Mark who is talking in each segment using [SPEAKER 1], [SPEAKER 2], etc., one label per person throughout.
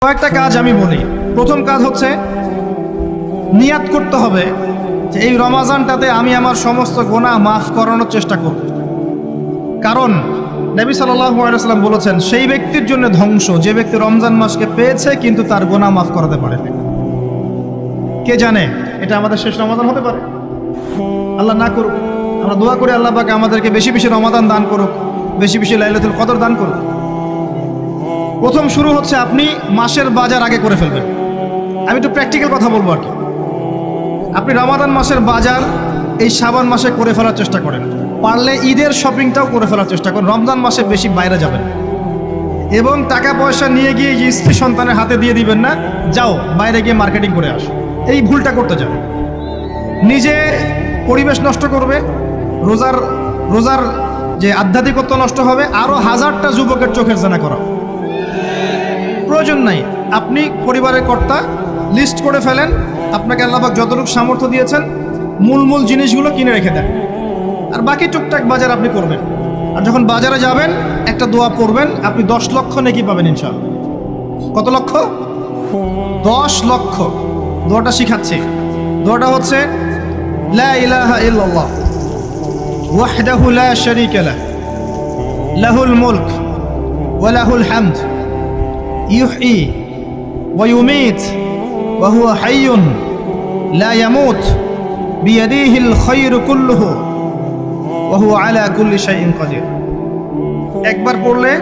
[SPEAKER 1] কয়েকটা কাজ আমি বলি। প্রথম কাজ হচ্ছে নিয়াত করতে হবে যে এই রমাজানটাতে আমি আমার সমস্ত গুনাহ মাফ করানোর চেষ্টা করব। কারণ নবী সাল্লাল্লাহু আলাইহি ওয়াসাল্লাম বলেছেন, সেই ব্যক্তির জন্য ধ্বংস যে ব্যক্তি রমজান মাসকে পেয়েছে কিন্তু তার গুনাহ মাফ করাতে পারেনি। কে জানে এটা আমাদের শেষ রমাজান হতে পারে। আল্লাহ না করুক। আমরা দোয়া করি আল্লাহ পাক আমাদেরকে বেশি বেশি রমাদান দান করুক, বেশি বেশি লাইলাতুল কদর দান করুক। প্রথম শুরু হচ্ছে আপনি মাসের বাজার আগে করে ফেলবেন। আমি একটু প্র্যাকটিক্যাল কথা বলবো আর কি। আপনি রমাদান মাসের বাজার এই শাবান মাসে করে ফেলার চেষ্টা করেন। পারলে ঈদের শপিংটাও করে ফেলার চেষ্টা করেন। রমজান মাসে বেশি বাইরে যাবেন এবং টাকা পয়সা নিয়ে গিয়ে যে স্ত্রী সন্তানের হাতে দিয়ে দিবেন না, যাও বাইরে গিয়ে মার্কেটিং করে আসো, এই ভুলটা করতে যান। নিজে পরিবেশ নষ্ট করবে, রোজার যে আধ্যাত্মিকত্ব নষ্ট হবে, আরও হাজারটা যুবকের চোখের জানা করা প্রয়োজন নাই। আপনি পরিবারের কর্তা, লিস্ট করে ফেলেন। আপনাকে আল্লাহ পাক যতটুকু সামর্থ্য দিয়েছেন মূল জিনিসগুলো কিনে রেখে দেন, আর বাকি টুকটাক বাজার আপনি করবেন। আর যখন বাজারে যাবেন একটা দোয়া পড়বেন, আপনি 10 লক্ষ নেকি পাবেন ইনশাআল্লাহ। কত লক্ষ? 10 লক্ষ। দোয়াটা শিখাচ্ছি। দোয়াটা হচ্ছে লা ইলাহা ইল্লাল্লাহ ওয়াহদাহু লা শারীকা লাহ লাহুল মুলক ওয়া লাহুল হামদ ইউহয়ী ওয়া ইউমীত ওয়া হুয়া হাইয়ুন লা ইয়ামুত বিয়াদিহিল খায়রু কুল্লুহু ওয়া হুয়া আলা কুল্লি শাইইন কাদির। একবার পড়লে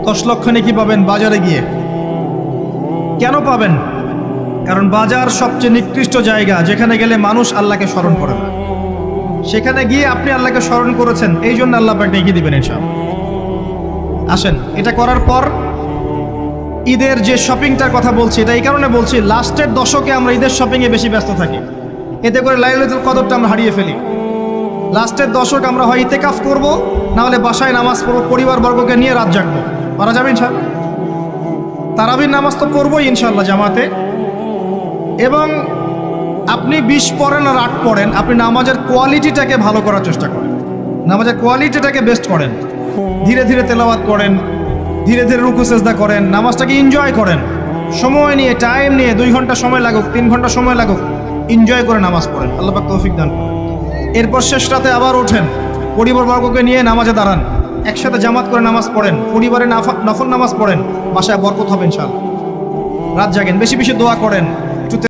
[SPEAKER 1] 10 লক্ষ নেকি পাবেন বাজারে গিয়ে। কেন পাবেন? কারণ বাজার সবচেয়ে নিকৃষ্ট জায়গা, যেখানে গেলে মানুষ আল্লাহকে স্মরণ করে না। সেখানে গিয়ে আপনি আল্লাহকে স্মরণ করেছেন, এই জন্য আল্লাহ পাক ডেকে দিবেন ইনশাআল্লাহ। আসেন, এটা করার পর ঈদের যে শপিংটার কথা বলছি, এটা এই কারণে বলছি, লাস্টের দশকে আমরা ঈদের শপিংয়ে বেশি ব্যস্ত থাকি। এতে করে লাইলাতুল কদরটা আমরা হারিয়ে ফেলি। লাস্টের দশক আমরা হয় ইতিকাফ করব, না হলে বাসায় নামাজ পড়ব, পরিবারবর্গকে নিয়ে রাত জাগবো। পারা যাবে ইনশাআল্লাহ? তারাবির নামাজ তো পড়বই ইনশাআল্লাহ জামাতে। এবং আপনি 20 পড়েন আর 8 পড়েন, আপনি নামাজের কোয়ালিটিটাকে ভালো করার চেষ্টা করেন, নামাজের কোয়ালিটিটাকে বেস্ট করেন। ধীরে ধীরে তেলাওয়াত করেন, ধীরে ধীরে রুকু সেজদা করেন, নামাজটাকে এনজয় করেন। সময় নিয়ে, টাইম নিয়ে, 2 ঘন্টা সময় লাগুক, 3 ঘন্টা সময় লাগুক, এনজয় করে নামাজ পড়েন। আল্লাহ পাক তৌফিক দান করেন। এরপর শেষ রাতে আবার ওঠেন, পরিবারবর্গকে নিয়ে নামাজে দাঁড়ান, একসাথে জামাত করে নামাজ পড়েন, পরিবারে নফল নামাজ পড়েন, বাসায় বরকত হবে ইনশাআল্লাহ। রাত জাগেন, বেশি বেশি দোয়া করেন।